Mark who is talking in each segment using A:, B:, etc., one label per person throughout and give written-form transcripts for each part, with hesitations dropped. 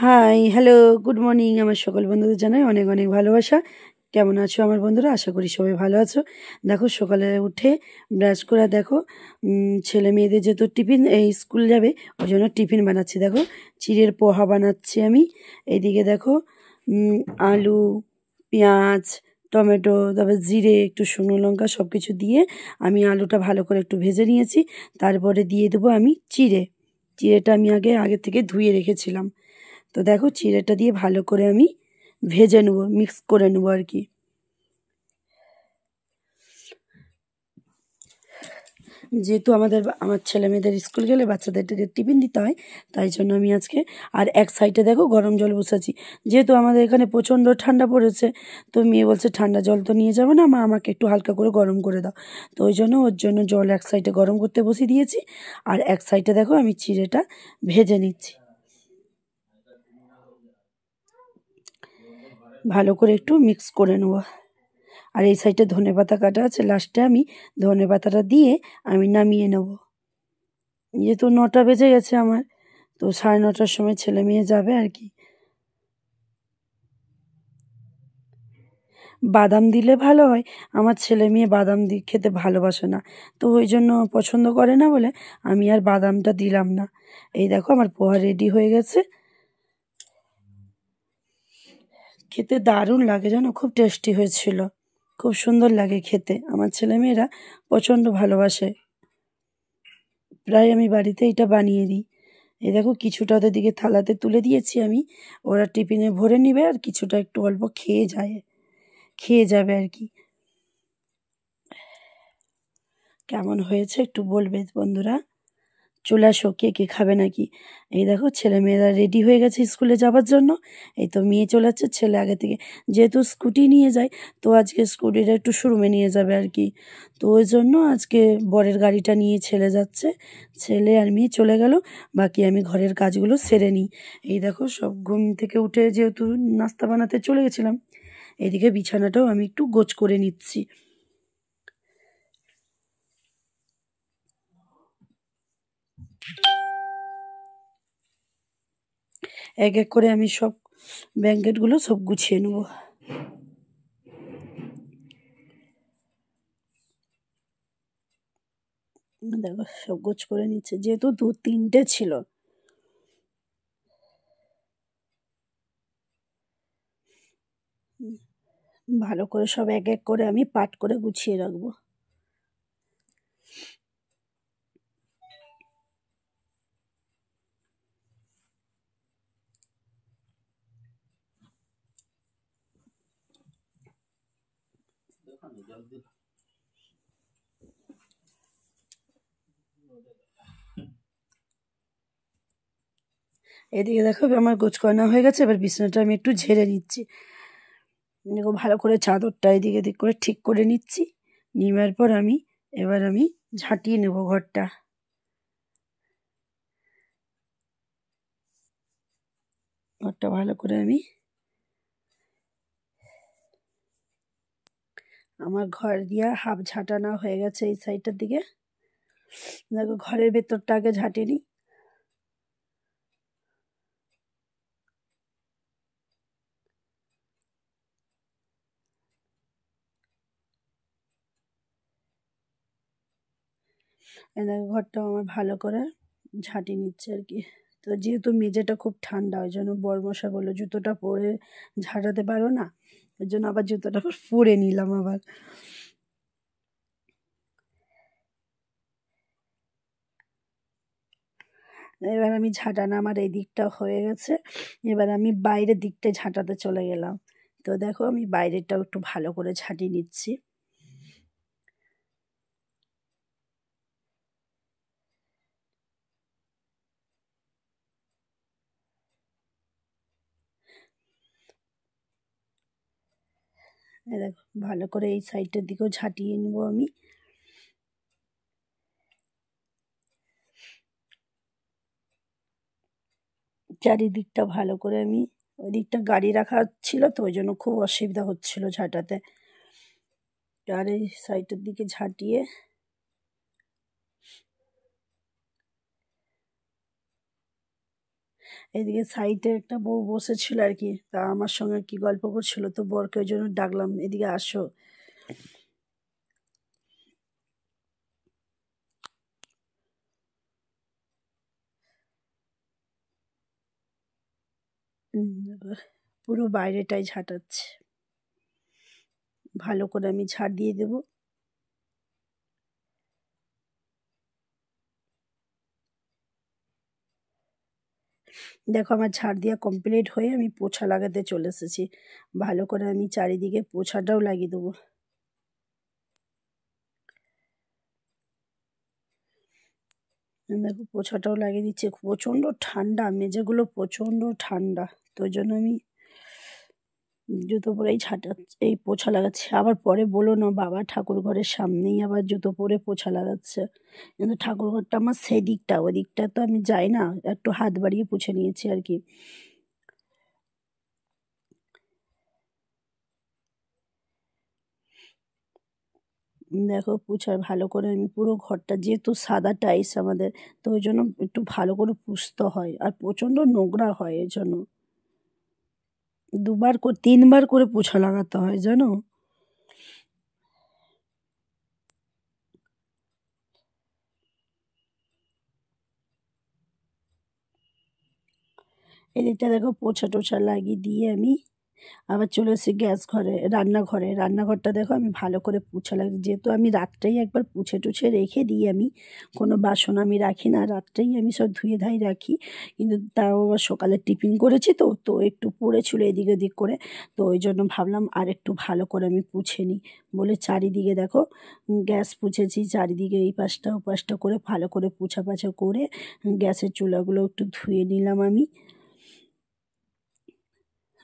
A: High, hello, good morning. আমার সকল বন্ধুদের জানাই অনেক অনেক ভালোবাসা। কেমন আছো আমার বন্ধুরা? আশা করি সবাই ভালো আছো। দেখো সকালে উঠে ব্রাশ করে দেখো ছেলে মেয়েদের যেহেতু টিফিন এই স্কুল যাবে ওই জন্য টিফিন বানাচ্ছি। দেখো চিড়ের পোহা বানাচ্ছি আমি। এইদিকে দেখো আলু, পেঁয়াজ, টমেটো, তারপর জিরে, একটু শুকনো লঙ্কা সব কিছু দিয়ে আমি আলুটা ভালো করে একটু ভেজে নিয়েছি। তারপরে দিয়ে দেবো আমি চিড়েটা আমি আগে থেকে ধুয়ে রেখেছিলাম। তো দেখো চিড়েটা দিয়ে ভালো করে আমি ভেজে নেবো, মিক্স করে নেবো আর কি। যেহেতু আমার ছেলে মেয়েদের স্কুল গেলে বাচ্চাদেরকে টিফিন দিতে হয়, তাই জন্য আমি আজকে আর এক সাইডে দেখো গরম জল বসাচ্ছি। যেহেতু আমাদের এখানে প্রচণ্ড ঠান্ডা পড়েছে, তো মেয়ে বলছে ঠান্ডা জল তো নিয়ে যাবে না মা, আমাকে একটু হালকা করে গরম করে দাও। তো ওর জন্য জল এক সাইডে গরম করতে বসিয়ে দিয়েছি, আর এক সাইডে দেখো আমি চিড়েটা ভেজে নিচ্ছি। ভালো করে একটু মিক্স করে নেবো। আর এই সাইডে ধনেপাতা কাটা আছে, লাস্টে আমি ধনেপাতাটা দিয়ে আমি নামিয়ে নেব। যেহেতু 9টা বেজে গেছে আমার, তো 9:30টার সময় ছেলে মেয়ে যাবে আর কি। বাদাম দিলে ভালো হয়, আমার ছেলে মেয়ে বাদাম খেতে ভালোবাসে না, তো ওই জন্য পছন্দ করে না বলে আমি আর বাদামটা দিলাম না। এই দেখো আমার পোহা রেডি হয়ে গেছে। খেতে দারুণ লাগে জানো, খুব টেস্টি হয়েছিল, খুব সুন্দর লাগে খেতে, আমার ছেলেমেয়েরা প্রচণ্ড ভালোবাসে। প্রায় আমি বাড়িতে এটা বানিয়ে দিই। এই দেখো কিছুটা ওদের দিকে থালাতে তুলে দিয়েছি আমি, ওরা টিফিনে ভরে নিবে আর কিছুটা একটু অল্প খেয়ে যাবে আর কি। কেমন হয়েছে একটু বলবে বন্ধুরা, চলে আসো কে কে খাবে নাকি। এই দেখো ছেলে মেয়েরা রেডি হয়ে গেছে স্কুলে যাবার জন্য। এই তো মেয়ে চলে যাচ্ছে, ছেলে আগে থেকে যেহেতু স্কুটি নিয়ে যায়, তো আজকে স্কুটিটা একটু শোরুমে নিয়ে যাবে আর কি। তো ওই জন্য আজকে বরের গাড়িটা নিয়ে ছেলে যাচ্ছে, ছেলে আর মেয়ে চলে গেল। বাকি আমি ঘরের কাজগুলো সেরে নিই। এই দেখো সব ঘুম থেকে উঠে যেহেতু নাস্তা বানাতে চলে গেছিলাম, এদিকে বিছানাটাও আমি একটু গোছ করে নিচ্ছি। এক এক করে আমি সব ব্ল্যাঙ্কেটগুলো সব গুছিয়ে নেবো। দেখো সব গোছ করে নিচ্ছে, যেহেতু 2-3টে ছিল। ভালো করে সব এক এক করে আমি পাট করে গুছিয়ে রাখবো। এদিকে দেখো আমার গোছকর্ণা হয়ে গেছে, এবার বিছানাটা আমি একটু ঝেড়ে নিচ্ছি। দেখো ভালো করে চাদরটা এদিক এদিক করে ঠিক করে নিচ্ছি। নেওয়ার পর এবার আমি ঝাঁটিয়ে নেব ঘরটা। ঘরটা ভালো করে আমার ঘর দিয়া হাফ ঝাঁটানো হয়ে গেছে এই সাইডটার দিকে। দেখো ঘরের ভেতরটা আগে ঝাঁটিয়ে নিই। এই দেখো ঘরটাও আমার ভালো করে ঝাঁটিয়ে নিচ্ছে আর কি। তো যেহেতু মেঝেটা খুব ঠান্ডা, ওই জন্য বড়মশাই বললো জুতোটা পরে ঝাঁটাতে পারো না, ওই জন্য আবার জুতোটা পরে নিলাম আবার। এবার আমি ঝাঁটানো আমার এই দিকটা হয়ে গেছে, এবার আমি বাইরের দিকটা ঝাঁটাতে চলে গেলাম। তো দেখো আমি বাইরেরটাও একটু ভালো করে ঝাঁটিয়ে নিচ্ছি। এই দেখো ভালো করে এই সাইডটার দিকেও ঝাঁটিয়ে নেবো আমি। চারিদিকটা ভালো করে আমি, ওই দিকটা গাড়ি রাখা ছিল তো ওই জন্য খুব অসুবিধা হচ্ছিল ঝাঁটাতে। আর এই সাইডের দিকে ঝাঁটিয়ে এদিকে সাইডে একটা বউ বসেছিল আর কি, তা আমার সঙ্গে কি গল্প করছিল, তো বরকে ওই জন্য ডাকলাম, এদিকে আসো। দেখো, পুরো বাইরেটাই ঝাঁটাচ্ছে, ভালো করে আমি ঝাড় দিয়ে দেবো। দেখো আমার ঝাড় দেওয়া কমপ্লিট হয়ে আমি পোছা লাগাতে চলে এসেছি। ভালো করে আমি চারিদিকে পোছাটাও লাগিয়ে দেবো। দেখো পোছাটাও লাগিয়ে দিচ্ছে। প্রচণ্ড ঠান্ডা, মেঝেগুলো প্রচণ্ড ঠান্ডা, তো ওই জন্য আমি জুতো পরেই এই পোছা লাগাচ্ছি। আবার পরে বলো না বাবা ঠাকুর ঘরের সামনেই আবার জুতো পরে পোছা লাগাচ্ছে, কিন্তু ঠাকুর ঘরটা আমার সেদিকটা, ওই দিকটা তো আমি যাই না, একটু হাত বাড়িয়ে পুছে নিয়েছি আর কি। দেখো পুছার ভালো করে আমি পুরো ঘরটা, যেহেতু সাদা টাইলস আমাদের, তো ওই জন্য একটু ভালো করে পুছতে হয়, আর প্রচণ্ড নোংরা হয়, এই জন্য তিনবার করে পোছা লাগাতে হয় জানো। এদিকটা দেখো পোছা টোছা লাগিয়ে দিয়ে আমি আবার চলে এসেছি গ্যাস ঘরে, রান্নাঘরটা দেখো আমি ভালো করে পুছা লাগি, যেহেতু আমি রাত্রেই একবার পুছে টুছে রেখে দিই, আমি কোনো বাসন আমি রাখি না, রাত্রেই আমি সব ধুয়ে ধাই রাখি, কিন্তু তাও আবার সকালে টিফিন করেছি, তো তো একটু পড়েছিল এদিক ওদিক করে, তো ওই জন্য ভাবলাম আর একটু ভালো করে আমি পুছে নিই বলে চারিদিকে দেখো গ্যাস পুছেছি, চারিদিকে এই পাশটা ও পাশটা করে ভালো করে পুছা পাছা করে গ্যাসের চুলাগুলো একটু ধুয়ে নিলাম আমি।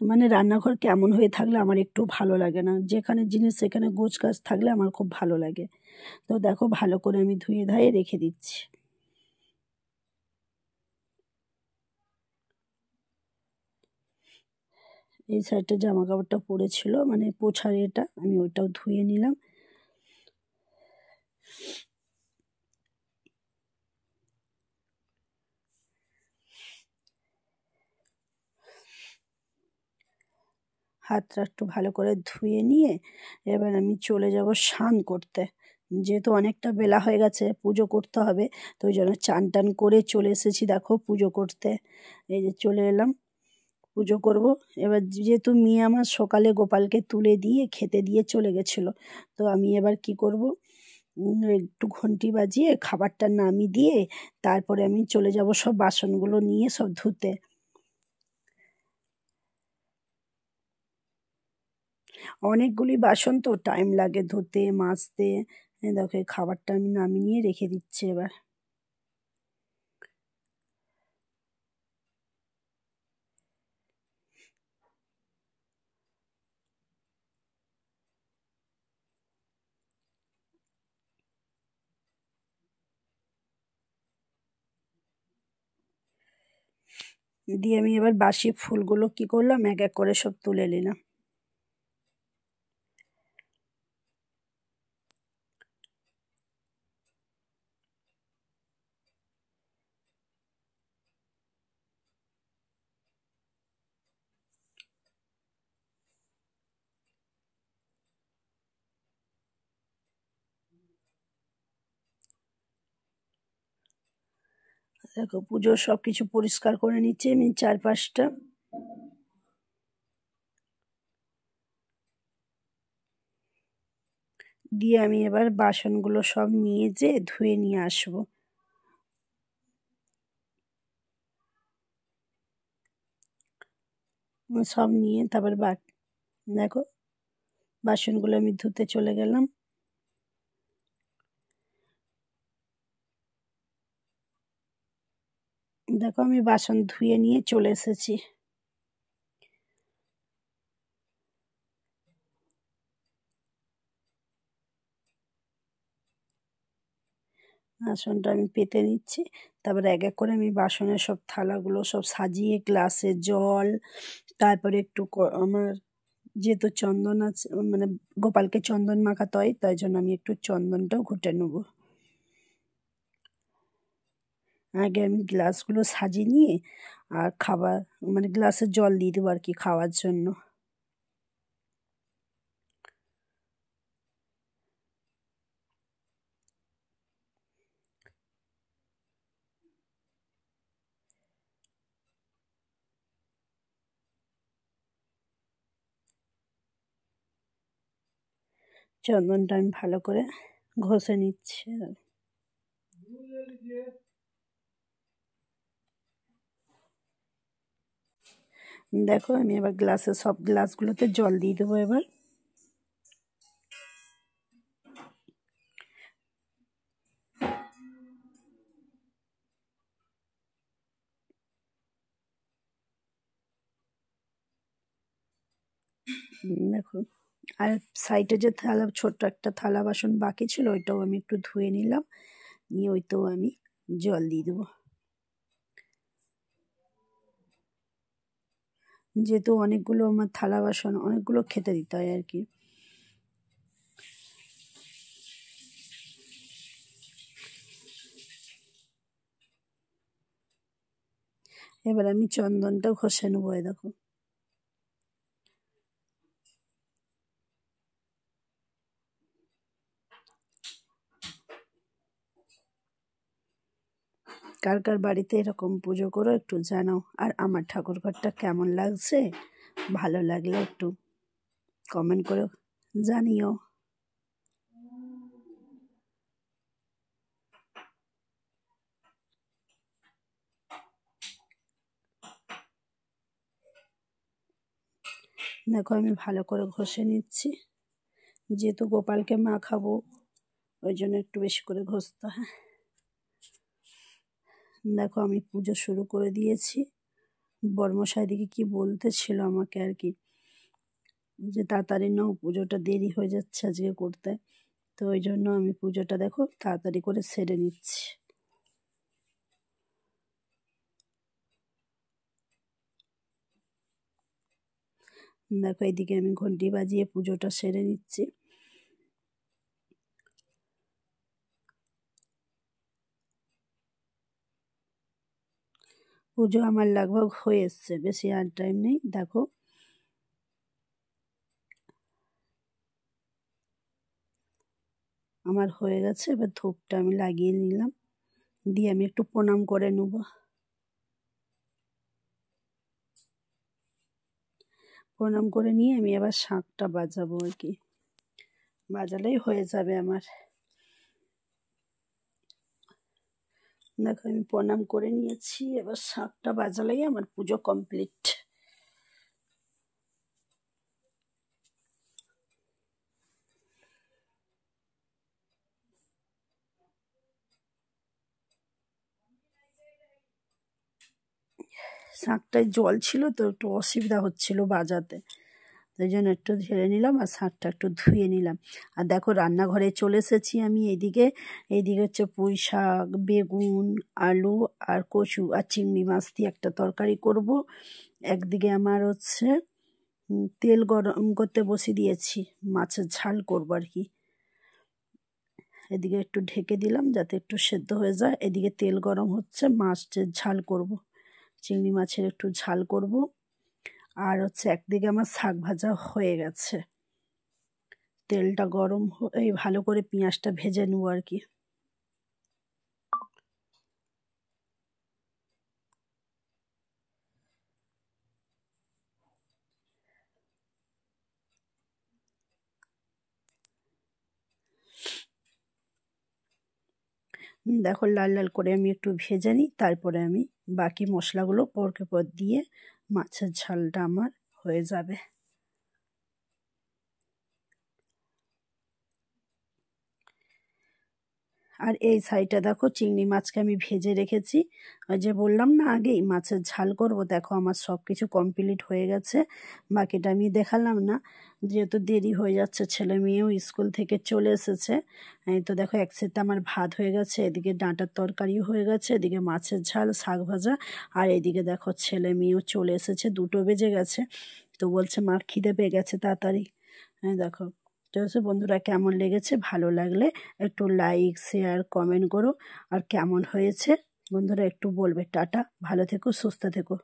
A: মানে রান্নাঘর কেমন হয়ে থাকলে আমার একটু ভালো লাগে না, যেখানে জিনিস সেখানে গোছ গাছ থাকলে আমার খুব ভালো লাগে। তো দেখো ভালো করে আমি ধুয়ে ধায়ে রেখে দিচ্ছি। এই সাইডটা জামা কাপড়টা পড়েছিল, মানে পোছার এটা আমি ওইটাও ধুয়ে নিলাম। হাতটা একটু ভালো করে ধুয়ে নিয়ে এবার আমি চলে যাব স্নান করতে, যেহেতু অনেকটা বেলা হয়ে গেছে, পুজো করতে হবে, তো ওই জন্য চান টান করে চলে এসেছি দেখো পুজো করতে। এই যে চলে এলাম, পুজো করব। এবার যেহেতু মেয়ে আমার সকালে গোপালকে তুলে দিয়ে খেতে দিয়ে চলে গেছিলো, তো আমি এবার কি করব, একটু ঘন্টি বাজিয়ে খাবারটা নামিয়ে দিয়ে তারপরে আমি চলে যাব সব বাসনগুলো নিয়ে সব ধুতে। অনেকগুলি বাসন তো টাইম লাগে ধুতে মাজতে। দেখো এই খাবারটা আমি নামিয়ে নিয়ে রেখে দিচ্ছি এবার। দিয়ে আমি এবার বাসি ফুলগুলো কি করলাম, এক এক করে সব তুলে নিলাম। দেখো পুজোর সব কিছু পরিষ্কার করে নিচ্ছি আমি চারপাশটা। দিয়ে আমি এবার বাসনগুলো সব নিয়ে যেয়ে ধুয়ে নিয়ে আসবো। সব নিয়ে তারপর দেখো বাসনগুলো আমি ধুতে চলে গেলাম। দেখো আমি বাসন ধুয়ে নিয়ে চলে এসেছি। বাসনটা আমি পেতে নিচ্ছি, তারপরে এক এক করে আমি বাসনের সব থালাগুলো সব সাজিয়ে গ্লাসে জল, তারপরে একটু আমার যেহেতু চন্দন আছে, মানে গোপালকে চন্দন মাখাতে হয়, তাই জন্য আমি একটু চন্দনটাও ঘুটে নেবো। আগে আমি গ্লাসগুলো সাজিয়ে নিয়ে আর খাবার মানে গ্লাসে জল দিয়ে দেবো আর কি খাওয়ার জন্য। চন্দনটা আমি ভালো করে ঘষে নিচ্ছি। দেখো আমি এবার গ্লাসে সব গ্লাসগুলোতে জল দিয়ে দেবো এবার। দেখো আর সাইডে যে থালা ছোট্ট একটা থালা বাসন বাকি ছিল ওইটাও আমি একটু ধুয়ে নিলাম, নিয়ে ওইটাও আমি জল দিয়ে দেবো। যেহেতু অনেকগুলো আমার থালা বাসন অনেকগুলো খেতে দিতে হয় আর কি। এবার আমি চন্দনটা ঘষে নেবো। দেখো কার কার বাড়িতে এরকম পুজো করো একটু জানাও, আর আমার ঠাকুর ঘরটা কেমন লাগছে ভালো লাগলে একটু কমেন্ট করে জানিও। দেখো আমি ভালো করে ঘষে নিচ্ছি, যেহেতু গোপালকে মাখাবো ওই জন্য একটু বেশি করে ঘষতে হয়। দেখো আমি পুজো শুরু করে দিয়েছি। বর্মশাই দিকে কি বলতে ছিল আমাকে আর কি, যে তাড়াতাড়ি নাও পুজোটা দেরি হয়ে যাচ্ছে আজকে করতে, তো ওই জন্য আমি পুজোটা দেখো তাড়াতাড়ি করে সেরে নিচ্ছি। দেখো এইদিকে আমি ঘন্টি বাজিয়ে পুজোটা সেরে নিচ্ছি। পুজো আমার লাগভগ হয়ে এসছে, বেশি আর টাইম নেই। দেখো আমার হয়ে গেছে, এবার ধূপটা আমি লাগিয়ে নিলাম, দিয়ে আমি একটু প্রণাম করে নেব। প্রণাম করে নিয়ে আমি এবার শাঁখটা বাজাবো আর কি, বাজালেই হয়ে যাবে আমার। দেখো আমি প্রণাম করে নিয়েছি, এবার শাঁখটা বাজালেই আমার পুজো কমপ্লিট। শাঁখটায় জল ছিল তো একটু অসুবিধা হচ্ছিল বাজাতে, তাই জন্য একটু ঝেড়ে নিলাম আর শাঁখটা একটু ধুয়ে নিলাম। আর দেখো রান্নাঘরে চলে এসেছি আমি। এইদিকে হচ্ছে পুঁই শাক, বেগুন, আলু আর কচু আর চিংড়ি মাছ দিয়ে একটা তরকারি করব। একদিকে আমার হচ্ছে তেল গরম করতে বসিয়ে দিয়েছি, মাছের ঝাল করব আর কি। এদিকে একটু ঢেকে দিলাম যাতে একটু সেদ্ধ হয়ে যায়। এদিকে তেল গরম হচ্ছে, মাছের ঝাল করব, চিংড়ি মাছের একটু ঝাল করব। আর হচ্ছে একদিকে আমার শাক ভাজা হয়ে গেছে, তেলটা গরম এই ভালো করে পেঁয়াজটা ভেজে নেবো আর কি। দেখো লাল লাল করে আমি একটু ভেজে নিই, তারপরে আমি বাকি মশলাগুলো পরকে পর দিয়ে মাছের ঝালটা আমার হয়ে যাবে। আর এই সাইডটা দেখো চিংড়ি মাছকে আমি ভেজে রেখেছি, ওই যে বললাম না আগেই মাছের ঝাল করব। দেখো আমার সব কিছু কমপ্লিট হয়ে গেছে, বাকিটা আমি দেখালাম না যেহেতু দেরি হয়ে যাচ্ছে, ছেলে মেয়েও স্কুল থেকে চলে এসেছে। এই তো দেখো একসাথে আমার ভাত হয়ে গেছে, এদিকে ডাঁটার তরকারিও হয়ে গেছে, এদিকে মাছের ঝাল, শাক ভাজা, আর এদিকে দেখো ছেলে মেয়েও চলে এসেছে, 2টো বেজে গেছে। তো বলছে মা খিদে পেয়ে গেছে তাড়াতাড়ি। হ্যাঁ দেখো। তো হচ্ছে বন্ধুরা কেমন লেগেছে, ভালো লাগলে একটু লাইক শেয়ার কমেন্ট করো, আর কেমন হয়েছে বন্ধুরা একটু বলবে টাটা, ভালো থেকো, সুস্থ থেকো।